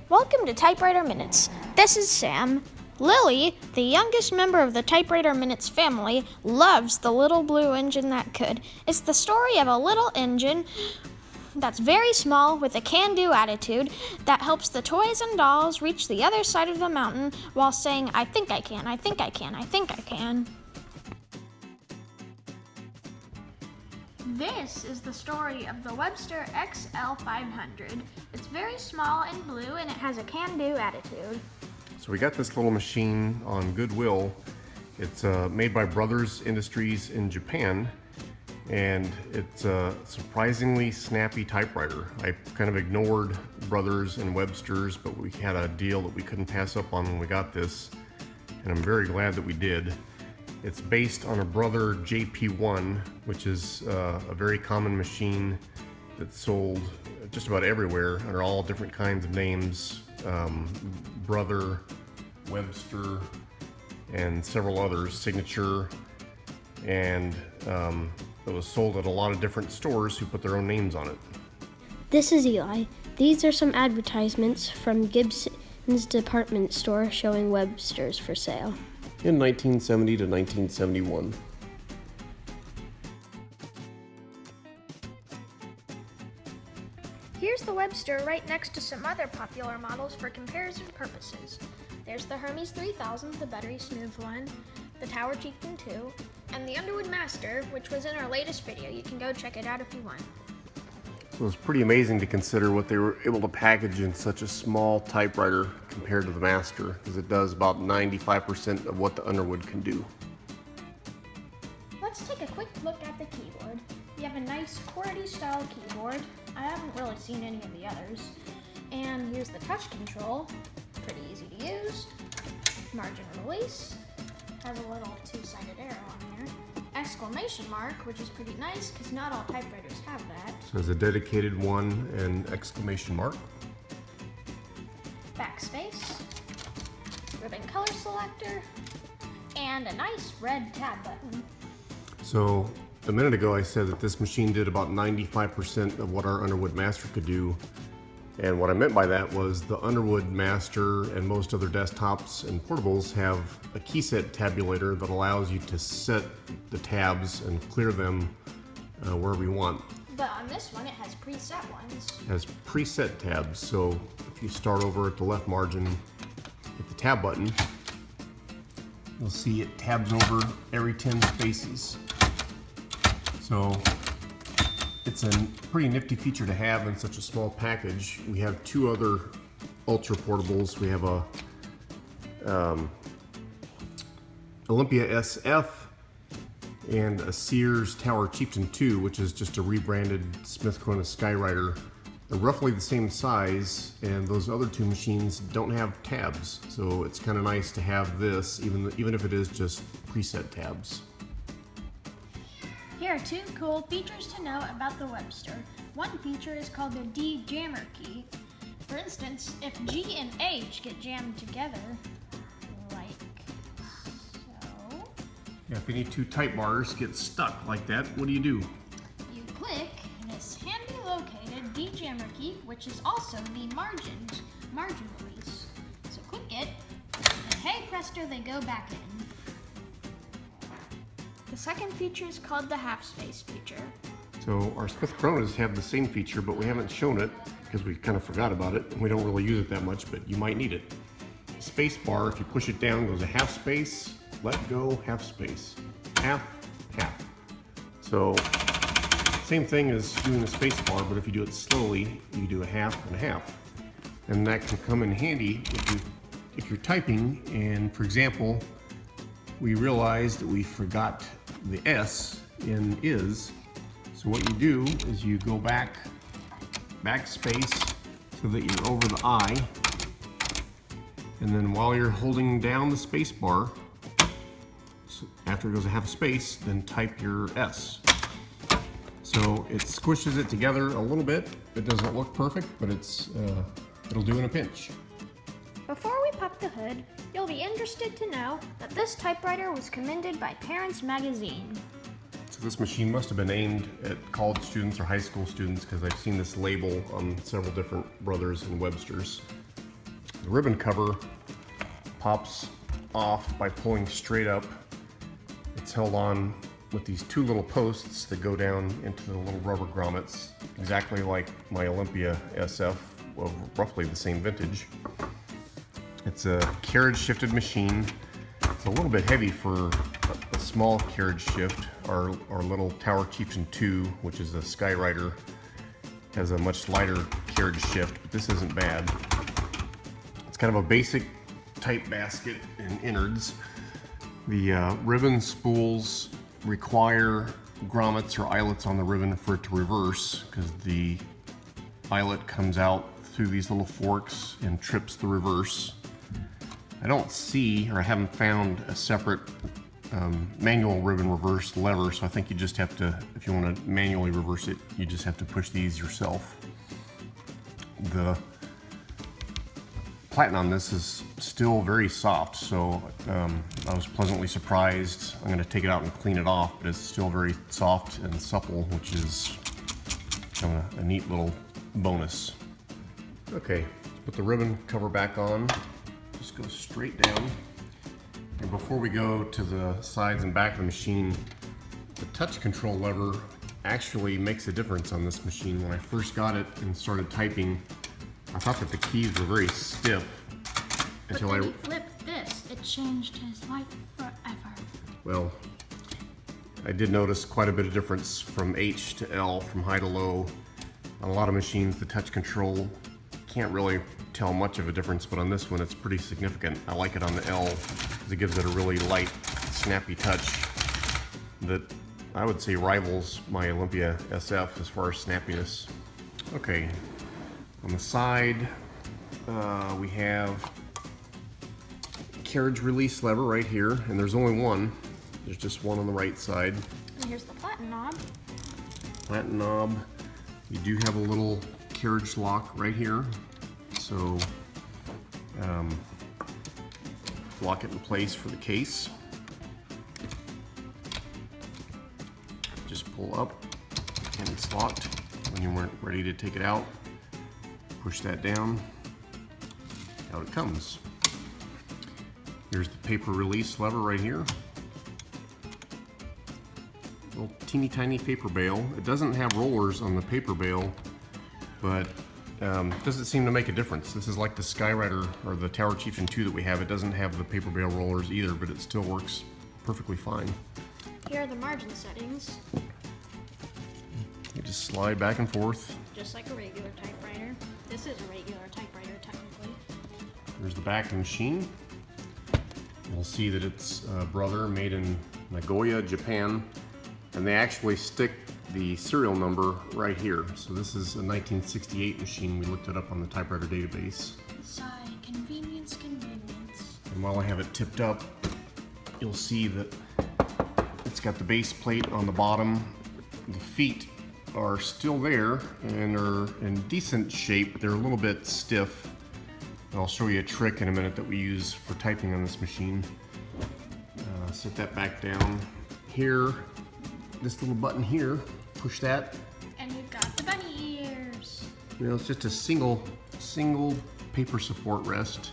Welcome to Typewriter Minutes. This is Sam. Lily, the youngest member of the Typewriter Minutes family, loves the little blue engine that could. It's the story of a little engine that's very small with a can-do attitude that helps the toys and dolls reach the other side of the mountain while saying, I think I can, I think I can, I think I can. This is the story of the Webster XL-500. It's very small and blue and it has a can-do attitude. So we got this little machine on Goodwill. It's made by Brothers Industries in Japan, and it's a surprisingly snappy typewriter. I kind of ignored Brothers and Webster's, but we had a deal that we couldn't pass up on when we got this, and I'm very glad that we did. It's based on a Brother JP1, which is a very common machine that's sold just about everywhere under all different kinds of names. Brother, Webster, and several others, Signature, and it was sold at a lot of different stores who put their own names on it. This is Eli. These are some advertisements from Gibson's department store showing Webster's for sale. In 1970 to 1971. Here's the Webster right next to some other popular models for comparison purposes. There's the Hermes 3000, the buttery smooth one, the Tower Chieftain 2, and the Underwood Master, which was in our latest video. You can go check it out if you want. So it's pretty amazing to consider what they were able to package in such a small typewriter compared to the Master, because it does about 95% of what the Underwood can do. Let's take a quick look at the keyboard. We have a nice QWERTY style keyboard. I haven't really seen any of the others. And here's the touch control. Pretty easy to use. Margin release. Has a little two-sided arrow on there. Exclamation mark, which is pretty nice because not all typewriters have that. So there's a dedicated one and exclamation mark. Backspace. Ribbon color selector. And a nice red tab button. So a minute ago I said that this machine did about 95% of what our Underwood Master could do. And what I meant by that was the Underwood Master and most other desktops and portables have a key set tabulator that allows you to set the tabs and clear them wherever you want. But on this one, it has preset ones. It has preset tabs, so if you start over at the left margin, hit the tab button, you'll see it tabs over every 10 spaces. So it's a pretty nifty feature to have in such a small package. We have two other ultra portables. We have a Olympia SF and a Sears Tower Chieftain 2, which is just a rebranded Smith Corona Skywriter. They're roughly the same size, and those other two machines don't have tabs. So it's kind of nice to have this, even if it is just preset tabs. Here are two cool features to know about the Webster. One feature is called the D-jammer key. For instance, if G and H get jammed together, like so. Yeah, if any two type bars get stuck like that, what do? You click this handy located D-jammer key, which is also the margin release. So click it, and hey presto, they go back in. The second feature is called the half space feature. So our Smith Coronas have the same feature, but we haven't shown it because we kind of forgot about it. We don't really use it that much, but you might need it. Space bar, if you push it down, goes a half space, let go, half space, half, half. So same thing as doing a space bar, but if you do it slowly, you do a half and a half. And that can come in handy if you're typing, and for example, we realized that we forgot the S in is. So what you do is you go backspace so that you're over the I, and then while you're holding down the space bar, so after it goes a half space, then type your S. So it squishes it together a little bit. It doesn't look perfect, but it'll do in a pinch. Before we pop the hood, you'll be interested to know that this typewriter was commended by Parents Magazine. So this machine must have been aimed at college students or high school students, because I've seen this label on several different Brothers and Websters. The ribbon cover pops off by pulling straight up. It's held on with these two little posts that go down into the little rubber grommets, exactly like my Olympia SF of roughly the same vintage. It's a carriage shifted machine. It's a little bit heavy for a small carriage shift. Our little Tower Chieftain 2, which is a Skywriter, has a much lighter carriage shift, but this isn't bad. It's kind of a basic type basket and innards. The ribbon spools require grommets or eyelets on the ribbon for it to reverse, because the eyelet comes out through these little forks and trips the reverse. I don't see, or I haven't found a separate manual ribbon reverse lever, so I think you just have to, if you want to manually reverse it, you just have to push these yourself. The platen on this is still very soft, so I was pleasantly surprised. I'm going to take it out and clean it off, but it's still very soft and supple, which is kind of a neat little bonus. Okay, put the ribbon cover back on. Just go straight down. And before we go to the sides and back of the machine, the touch control lever actually makes a difference on this machine. When I first got it and started typing, I thought that the keys were very stiff until But then he flipped this. It changed his life forever. Well, I did notice quite a bit of difference from H to L, from high to low. On a lot of machines, the touch control can't really tell much of a difference, but on this one it's pretty significant. I like it on the L because it gives it a really light, snappy touch that I would say rivals my Olympia SF as far as snappiness. Okay, on the side we have carriage release lever right here, and there's only one. There's just one on the right side. And here's the platen knob. Platen knob. You do have a little carriage lock right here, so lock it in place for the case. Just pull up and it's locked. When you weren't ready to take it out, push that down. Out it comes. Here's the paper release lever right here. Little teeny tiny paper bale. It doesn't have rollers on the paper bale, but doesn't seem to make a difference. This is like the Skywriter or the Tower Chieftain 2 that we have. It doesn't have the paper bale rollers either, but it still works perfectly fine. Here are the margin settings. You just slide back and forth. Just like a regular typewriter. This is a regular typewriter, technically. There's the back of the machine. You'll see that it's a brother made in Nagoya, Japan, and they actually stick the serial number right here. So this is a 1968 machine. We looked it up on the typewriter database. Sigh, convenience, convenience. And while I have it tipped up, you'll see that it's got the base plate on the bottom. The feet are still there and are in decent shape. They're a little bit stiff. And I'll show you a trick in a minute that we use for typing on this machine. Set that back down. Here, this little button here, push that. And we've got the bunny ears. You know, it's just a single paper support rest.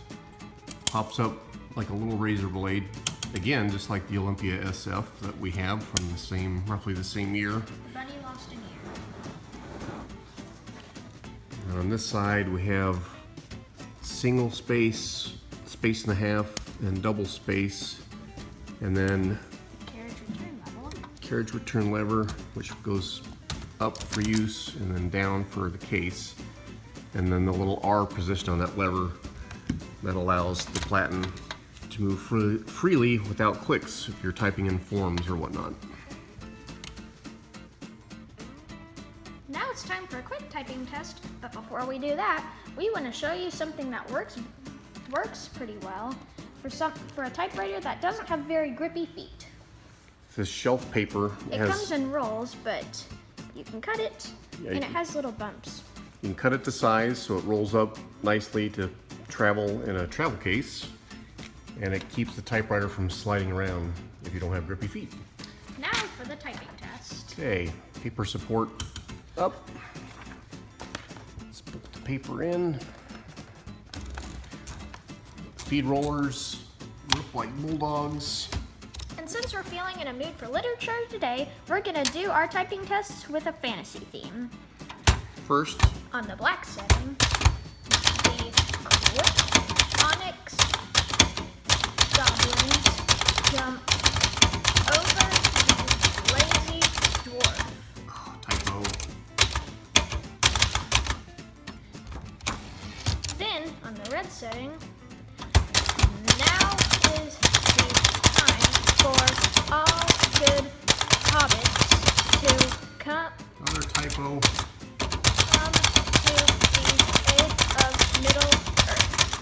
Pops up like a little razor blade. Again, just like the Olympia SF that we have from the same, roughly the same year. The bunny lost an ear. And on this side, we have single space, space and a half, and double space. And then carriage return lever, which goes up for use and then down for the case. And then the little R position on that lever that allows the platen to move freely without clicks if you're typing in forms or whatnot. Now it's time for a quick typing test, but before we do that, we want to show you something that works pretty well for a typewriter that doesn't have very grippy feet. This shelf paper comes in rolls, but you can cut it, Yeah, and it has little bumps. You can cut it to size so it rolls up nicely to travel in a travel case, and it keeps the typewriter from sliding around if you don't have grippy feet. Now for the typing test. Okay, paper support up. Let's put the paper in. speed rollers, look like bulldogs. And since we're feeling in a mood for literature today, we're gonna do our typing tests with a fantasy theme. First, On the black setting, the onyx goblins jump over the lazy dwarf. typo. Then, on the red setting, now is the time for all good hobbits to come Another typo. to the aid of Middle Earth.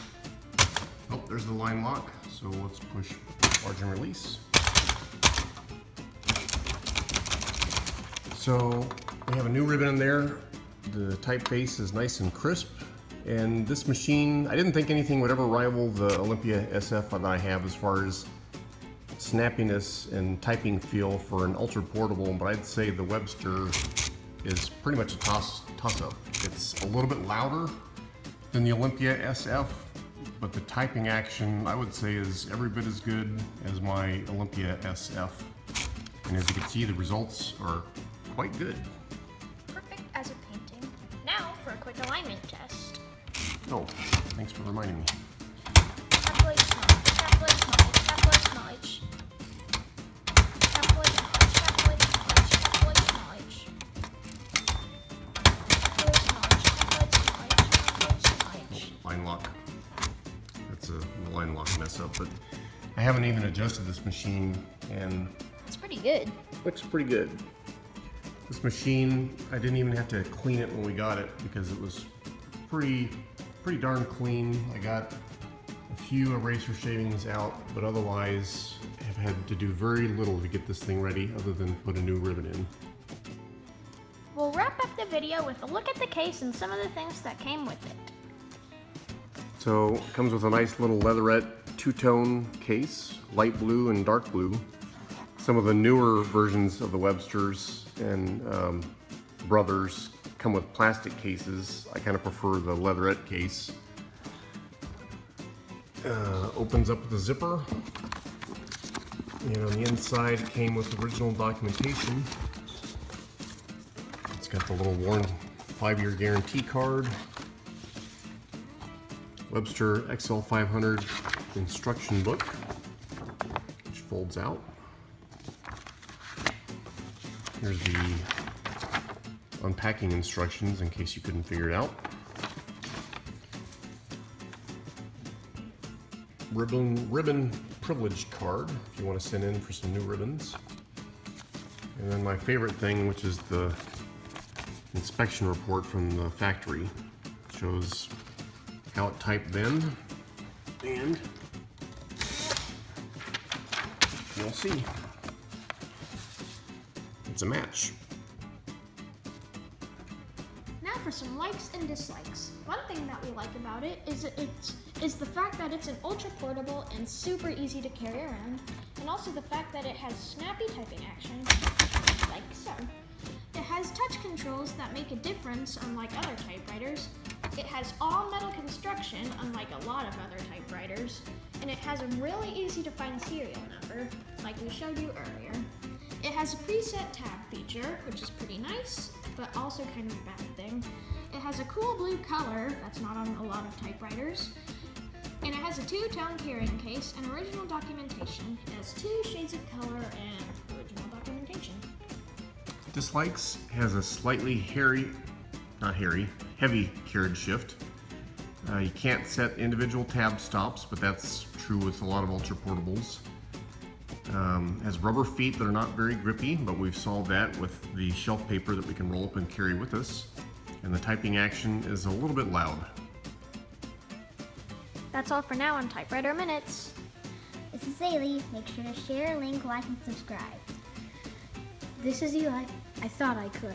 Oh, there's the line lock. So let's push large and release. So we have a new ribbon in there. The typeface is nice and crisp. And this machine, I didn't think anything would ever rival the Olympia SF that I have as far as snappiness and typing feel for an ultra portable, but I'd say the Webster is pretty much a toss-up. It's a little bit louder than the Olympia SF, but the typing action I would say is every bit as good as my Olympia SF. And as you can see, the results are quite good. Perfect as a painting. Now for a quick alignment test. Oh, thanks for reminding me. Tablet knowledge, tablet knowledge, tablet knowledge. Tablet knowledge, tablet knowledge, tablet knowledge. Tablet knowledge, tablet knowledge. Line lock. That's a line lock mess up, but I haven't even adjusted this machine and It's pretty good. looks pretty good. This machine, I didn't even have to clean it when we got it because it was pretty darn clean. I got a few eraser shavings out, but otherwise have had to do very little to get this thing ready other than put a new ribbon in. We'll wrap up the video with a look at the case and some of the things that came with it. So it comes with a nice little leatherette two-tone case, light blue and dark blue. Some of the newer versions of the Websters and Brothers come with plastic cases. I kind of prefer the leatherette case. Opens up with a zipper. And on the inside it came with original documentation. It's got the little worn 5-year guarantee card. Webster XL-500 instruction book, which folds out. Here's the unpacking instructions in case you couldn't figure it out. Ribbon privilege card if you want to send in for some new ribbons. And then my favorite thing, which is the inspection report from the factory. It shows how it typed then, and you'll see. It's a match. Now for some likes and dislikes. One thing that we like about it is the fact that it's an ultra portable and super easy to carry around, and also the fact that it has snappy typing action, like so. It has touch controls that make a difference unlike other typewriters. It has all metal construction unlike a lot of other typewriters, and it has a really easy to find serial number, like we showed you earlier. It has a preset tab feature, which is pretty nice, but also kind of a bad thing. It has a cool blue color that's not on a lot of typewriters. And it has a two-tone carrying case and original documentation. It has 2 shades of color and original documentation. Dislikes has a slightly heavy carriage shift. You can't set individual tab stops, but that's true with a lot of ultra portables. Has rubber feet that are not very grippy, but we've solved that with the shelf paper that we can roll up and carry with us. And the typing action is a little bit loud. That's all for now on Typewriter Minutes. This is Ailey. Make sure to share, link, like, and subscribe. This is Eli. I thought I could.